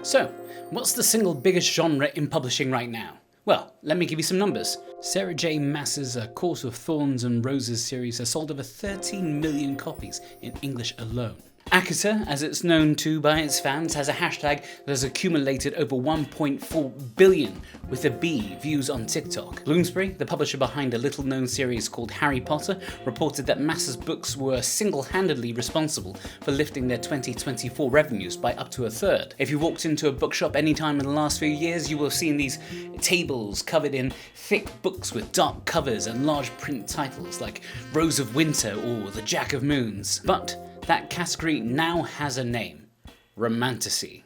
So, what's the single biggest genre in publishing right now? Well, let me give you some numbers. Sarah J. Maas's A Course of Thorns and Roses series has sold over 13 million copies in English alone. Akita, as it's known to by its fans, has a hashtag that has accumulated over 1.4 billion with a B views on TikTok. Bloomsbury, the publisher behind a little-known series called Harry Potter, reported that Maas's books were single-handedly responsible for lifting their 2024 revenues by up to a third. If you walked into a bookshop anytime in the last few years, you will have seen these tables covered in thick books with dark covers and large print titles like Rose of Winter or The Jack of Moons. But that category now has a name: Romantasy.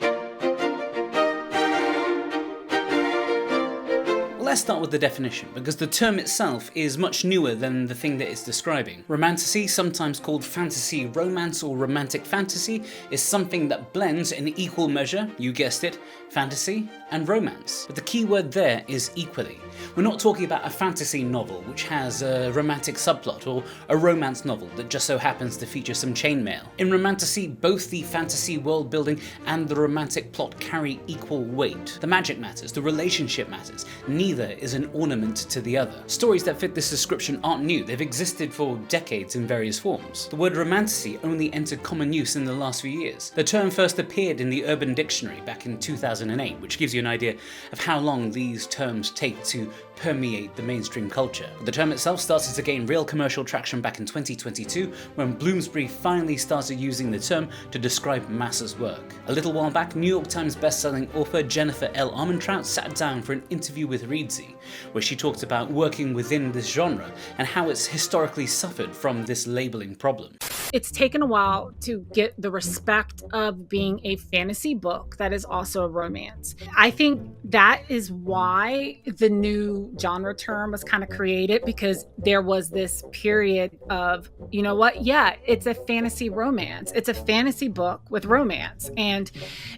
Let's start with the definition, because the term itself is much newer than the thing that it's describing. Romantasy, sometimes called fantasy romance or romantic fantasy, is something that blends in equal measure, you guessed it, fantasy and romance. But the key word there is equally. We're not talking about a fantasy novel which has a romantic subplot, or a romance novel that just so happens to feature some chainmail. In Romantasy, both the fantasy world building and the romantic plot carry equal weight. The magic matters, the relationship matters. Neither is an ornament to the other. Stories that fit this description aren't new, they've existed for decades in various forms. The word romantasy only entered common use in the last few years. The term first appeared in the Urban Dictionary back in 2008, which gives you an idea of how long these terms take to permeate the mainstream culture. But the term itself started to gain real commercial traction back in 2022 when Bloomsbury finally started using the term to describe Maas's work. A little while back, New York Times bestselling author Jennifer L. Armentrout sat down for an interview with Reedsy, where she talked about working within this genre and how it's historically suffered from this labeling problem. It's taken a while to get the respect of being a fantasy book that is also a romance. I think that is why the new genre term was kind of created, because there was this period of, you know what, yeah, it's a fantasy romance. It's a fantasy book with romance. And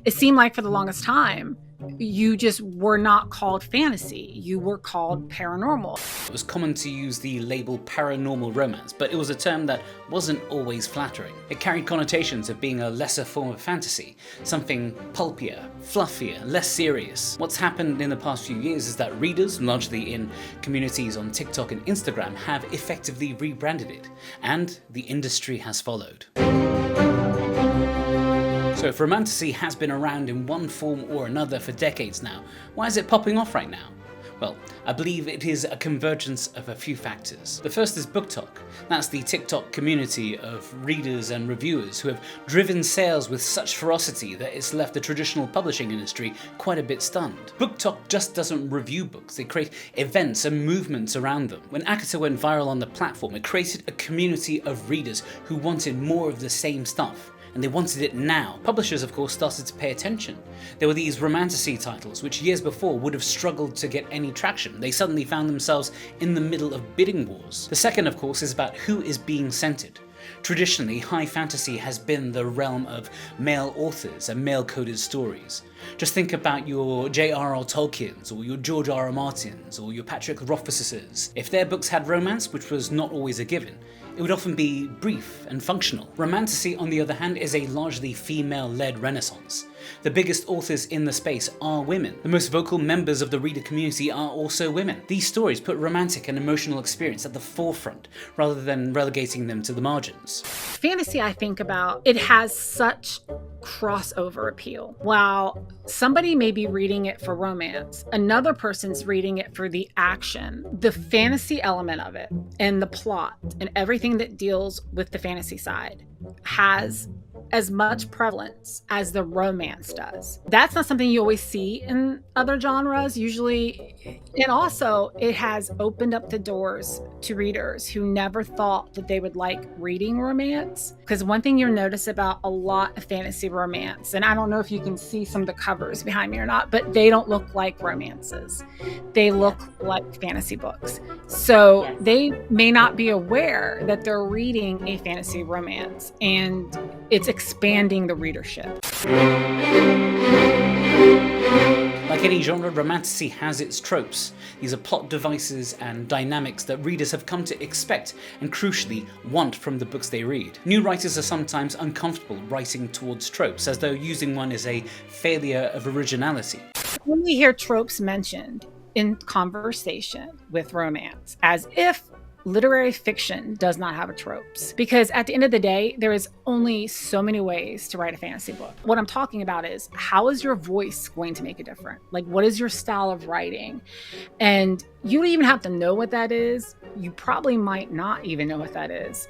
it seemed like for the longest time, you just were not called fantasy, you were called paranormal. It was common to use the label paranormal romance, but it was a term that wasn't always flattering. It carried connotations of being a lesser form of fantasy, something pulpier, fluffier, less serious. What's happened in the past few years is that readers, largely in communities on TikTok and Instagram, have effectively rebranded it, and the industry has followed. So if Romantasy has been around in one form or another for decades now, why is it popping off right now? Well, I believe it is a convergence of a few factors. The first is BookTok. That's the TikTok community of readers and reviewers who have driven sales with such ferocity that it's left the traditional publishing industry quite a bit stunned. BookTok just doesn't review books, they create events and movements around them. When Akita went viral on the platform, it created a community of readers who wanted more of the same stuff. And they wanted it now. Publishers, of course, started to pay attention. There were these Romantasy titles, which years before would have struggled to get any traction. They suddenly found themselves in the middle of bidding wars. The second, of course, is about who is being centered. Traditionally, high fantasy has been the realm of male authors and male-coded stories. Just think about your J.R.R. Tolkien's, or your George R.R. Martin's, or your Patrick Rothfuss's. If their books had romance, which was not always a given, it would often be brief and functional. Romantasy, on the other hand, is a largely female-led renaissance. The biggest authors in the space are women. The most vocal members of the reader community are also women. These stories put romantic and emotional experience at the forefront, rather than relegating them to the margins. Fantasy, I think about, it has such crossover appeal. While somebody may be reading it for romance, another person's reading it for the action. The fantasy element of it and the plot and everything that deals with the fantasy side has as much prevalence as the romance does. That's not something you always see in other genres usually. And also it has opened up the doors to readers who never thought that they would like reading romance. Because one thing you'll notice about a lot of fantasy romance, and I don't know if you can see some of the covers behind me or not, but they don't look like romances. They look like fantasy books. So they may not be aware that they're reading a fantasy romance, and it's expanding the readership. Like Like any genre, romantasy has its tropes. These are plot devices and dynamics that readers have come to expect and crucially want from the books they read. New writers are sometimes uncomfortable writing towards tropes, as though using one is a failure of originality. When we hear tropes mentioned in conversation with romance, as if literary fiction does not have a tropes, because at the end of the day, there is only so many ways to write a fantasy book. What I'm talking about is, how is your voice going to make a difference? Like, what is your style of writing? And you don't even have to know what that is. You probably might not even know what that is,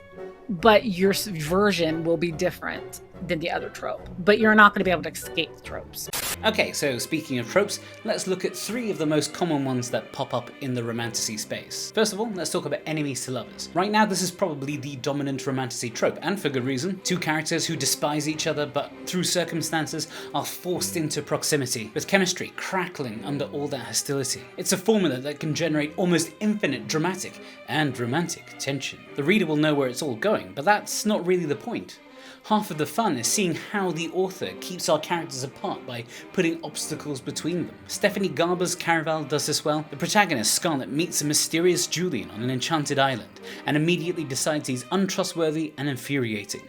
but your version will be different than the other trope, but you're not going to be able to escape the tropes. Okay, so speaking of tropes, let's look at 3 of the most common ones that pop up in the romantasy space. First of all, let's talk about enemies to lovers. Right now, this is probably the dominant romantasy trope, and for good reason. 2 characters who despise each other, but through circumstances are forced into proximity, with chemistry crackling under all that hostility. It's a formula that can generate almost infinite dramatic and romantic tension. The reader will know where it's all going, but that's not really the point. Half of the fun is seeing how the author keeps our characters apart by putting obstacles between them. Stephanie Garber's Caraval does this well. The protagonist, Scarlett, meets a mysterious Julian on an enchanted island and immediately decides he's untrustworthy and infuriating.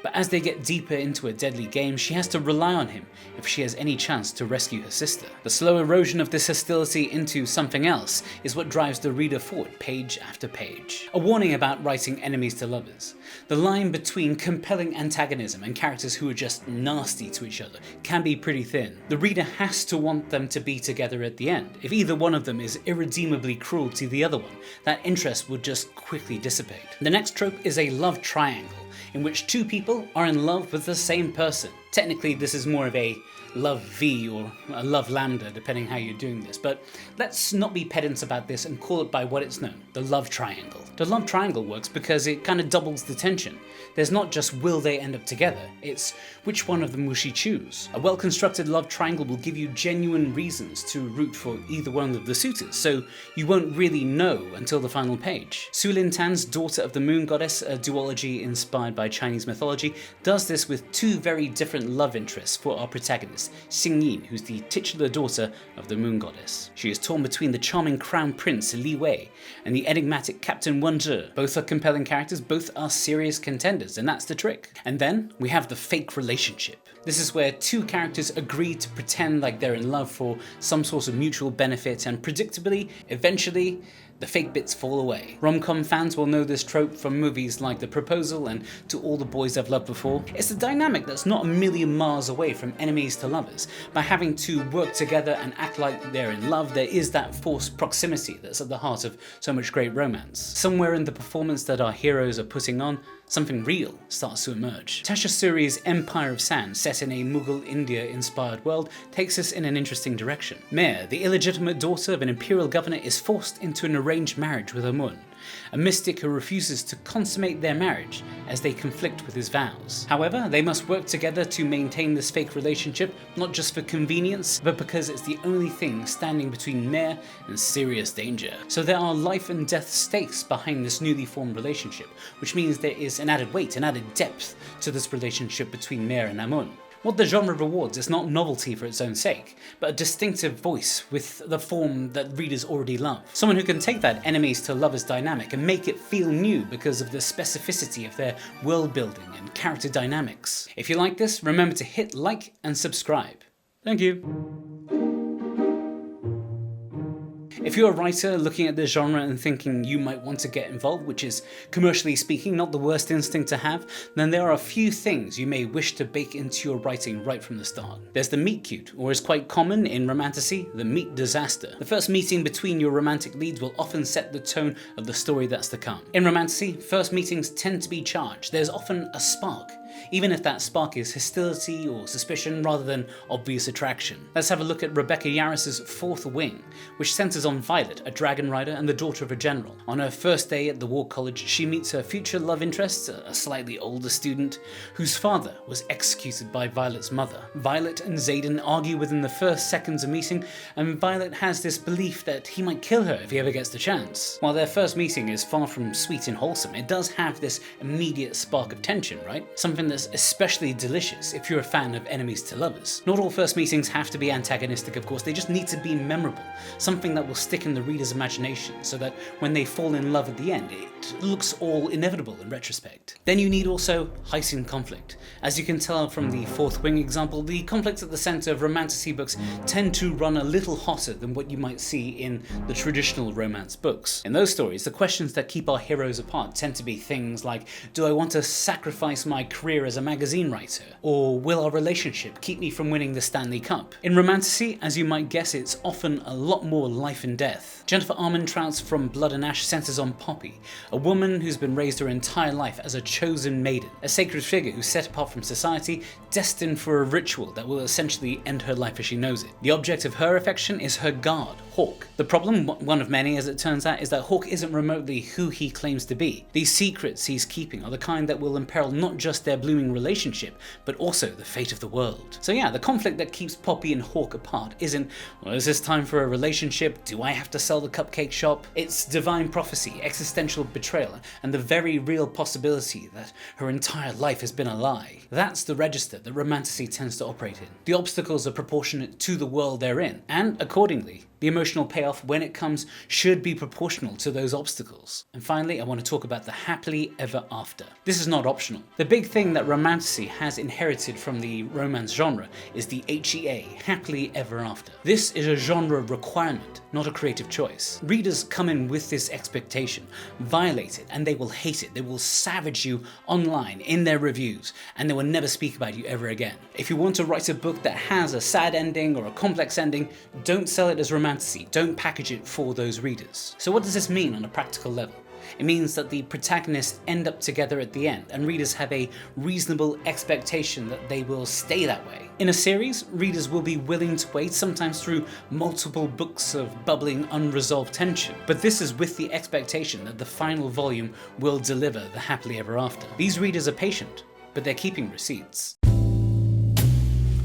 But as they get deeper into a deadly game, she has to rely on him if she has any chance to rescue her sister. The slow erosion of this hostility into something else is what drives the reader forward page after page. A warning about writing enemies to lovers. The line between compelling antagonism and characters who are just nasty to each other can be pretty thin. The reader has to want them to be together at the end. If either one of them is irredeemably cruel to the other one, that interest would just quickly dissipate. The next trope is a love triangle, in which 2 people are in love with the same person. Technically, this is more of a love V or a love lambda, depending how you're doing this, but let's not be pedants about this and call it by what it's known, the love triangle. The love triangle works because it kind of doubles the tension. There's not just will they end up together, it's which one of them will she choose. A well-constructed love triangle will give you genuine reasons to root for either one of the suitors, so you won't really know until the final page. Su Lin Tan's Daughter of the Moon Goddess, a duology inspired by Chinese mythology, does this with 2 very different love interests for our protagonist, Xing Yin, who's the titular daughter of the Moon Goddess. She is torn between the charming Crown Prince Li Wei and the enigmatic Captain Wen Zhe. Both are compelling characters, both are serious contenders, and that's the trick. And then we have the fake relationship. This is where 2 characters agree to pretend like they're in love for some sort of mutual benefit, and predictably, eventually, the fake bits fall away. Rom-com fans will know this trope from movies like The Proposal and To All the Boys I've Loved Before. It's a dynamic that's not a million miles away from enemies to lovers. By having to work together and act like they're in love, there is that forced proximity that's at the heart of so much great romance. Somewhere in the performance that our heroes are putting on, something real starts to emerge. Tasha Suri's Empire of Sand, set in a Mughal India-inspired world, takes us in an interesting direction. Mare, the illegitimate daughter of an imperial governor, is forced into an arranged marriage with Amun, a mystic who refuses to consummate their marriage as they conflict with his vows. However, they must work together to maintain this fake relationship, not just for convenience, but because it's the only thing standing between Mare and serious danger. So there are life and death stakes behind this newly formed relationship, which means there is an added weight, an added depth to this relationship between Mare and Amun. What the genre rewards is not novelty for its own sake, but a distinctive voice with the form that readers already love. Someone who can take that enemies to lovers dynamic and make it feel new because of the specificity of their world building and character dynamics. If you like this, remember to hit like and subscribe. Thank you. If you're a writer looking at this genre and thinking you might want to get involved, which is, commercially speaking, not the worst instinct to have, then there are a few things you may wish to bake into your writing right from the start. There's the meet cute, or is quite common in romantasy, the meet disaster. The first meeting between your romantic leads will often set the tone of the story that's to come. In romantasy, first meetings tend to be charged. There's often a spark, even if that spark is hostility or suspicion rather than obvious attraction. Let's have a look at Rebecca Yarris's Fourth Wing, which centers on Violet, a dragon rider and the daughter of a general. On her first day at the War College, she meets her future love interest, a slightly older student, whose father was executed by Violet's mother. Violet and Xaden argue within the first seconds of meeting, and Violet has this belief that he might kill her if he ever gets the chance. While their first meeting is far from sweet and wholesome, it does have this immediate spark of tension, right? Something and that's especially delicious if you're a fan of enemies to lovers. Not all first meetings have to be antagonistic, of course, they just need to be memorable, something that will stick in the reader's imagination so that when they fall in love at the end, it looks all inevitable in retrospect. Then you need also heightened conflict. As you can tell from the Fourth Wing example, the conflicts at the centre of romantasy books tend to run a little hotter than what you might see in the traditional romance books. In those stories, the questions that keep our heroes apart tend to be things like, do I want to sacrifice my career as a magazine writer? Or will our relationship keep me from winning the Stanley Cup? In romantasy, as you might guess, it's often a lot more life and death. Jennifer Armentrout's From Blood and Ash centres on Poppy, a woman who's been raised her entire life as a chosen maiden, a sacred figure who's set apart from society, destined for a ritual that will essentially end her life as she knows it. The object of her affection is her guard, Hawk. The problem, one of many as it turns out, is that Hawk isn't remotely who he claims to be. These secrets he's keeping are the kind that will imperil not just their blooming relationship, but also the fate of the world. So yeah, the conflict that keeps Poppy and Hawk apart isn't, well, is this time for a relationship? Do I have to sell the cupcake shop? It's divine prophecy, existential betrayal, and the very real possibility that her entire life has been a lie. That's the register that romantasy tends to operate in. The obstacles are proportionate to the world they're in, and accordingly, the emotional payoff when it comes should be proportional to those obstacles. And finally, I want to talk about the happily ever after. This is not optional. The big thing that romantasy has inherited from the romance genre is the HEA, happily ever after. This is a genre requirement, not a creative choice. Readers come in with this expectation, violate it, and they will hate it. They will savage you online in their reviews, and they will never speak about you ever again. If you want to write a book that has a sad ending or a complex ending, don't sell it as romantasy. Don't package it for those readers. So what does this mean on a practical level? It means that the protagonists end up together at the end, and readers have a reasonable expectation that they will stay that way. In a series, readers will be willing to wait, sometimes through multiple books of bubbling, unresolved tension. But this is with the expectation that the final volume will deliver the happily ever after. These readers are patient, but they're keeping receipts.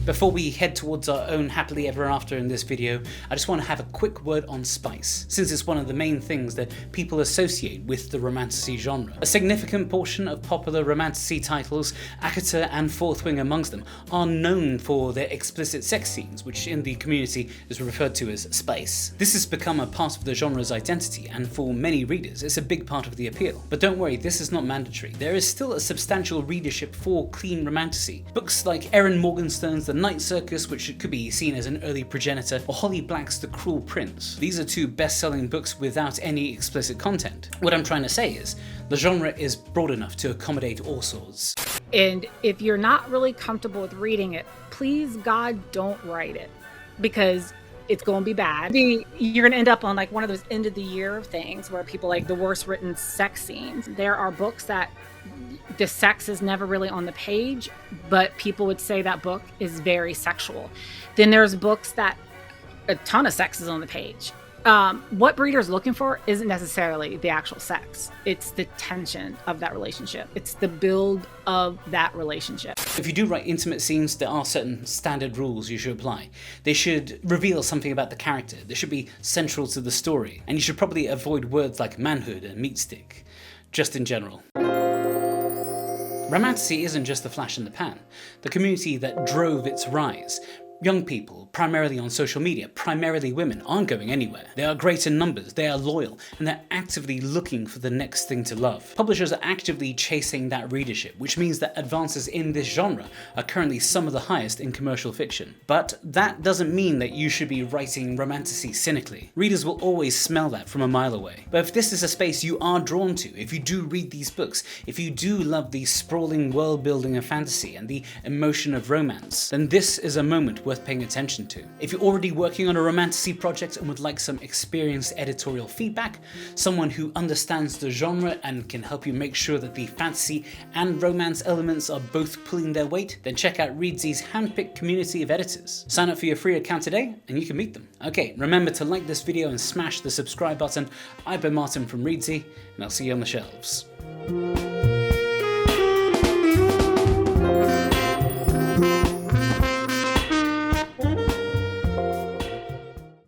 Before we head towards our own happily ever after in this video, I just want to have a quick word on spice, since it's one of the main things that people associate with the romantasy genre. A significant portion of popular romantasy titles, ACOTAR and Fourth Wing amongst them, are known for their explicit sex scenes, which in the community is referred to as spice. This has become a part of the genre's identity, and for many readers, it's a big part of the appeal. But don't worry, this is not mandatory. There is still a substantial readership for clean romantasy. Books like Erin Morgenstern's The Night Circus, which could be seen as an early progenitor, or Holly Black's The Cruel Prince. These are two best-selling books without any explicit content. What I'm trying to say is, the genre is broad enough to accommodate all sorts. And if you're not really comfortable with reading it, please God, don't write it, because it's going to be bad. You're going to end up on like one of those end of the year things where people like the worst written sex scenes. There are books that the sex is never really on the page, but people would say that book is very sexual. Then there's books that a ton of sex is on the page. What reader's looking for isn't necessarily the actual sex. It's the tension of that relationship. It's the build of that relationship. If you do write intimate scenes, there are certain standard rules you should apply. They should reveal something about the character. They should be central to the story. And you should probably avoid words like manhood and meat stick, just in general. Romantasy isn't just a flash in the pan. The community that drove its rise, young people, primarily on social media, primarily women, aren't going anywhere. They are great in numbers, they are loyal, and they're actively looking for the next thing to love. Publishers are actively chasing that readership, which means that advances in this genre are currently some of the highest in commercial fiction. But that doesn't mean that you should be writing romantasy cynically. Readers will always smell that from a mile away. But if this is a space you are drawn to, if you do read these books, if you do love the sprawling world building of fantasy and the emotion of romance, then this is a moment worth paying attention to. If you're already working on a romantasy project and would like some experienced editorial feedback, someone who understands the genre and can help you make sure that the fantasy and romance elements are both pulling their weight, then check out Reedsy's handpicked community of editors. Sign up for your free account today and you can meet them. Okay, remember to like this video and smash the subscribe button. I've been Martin from Reedsy, and I'll see you on the shelves.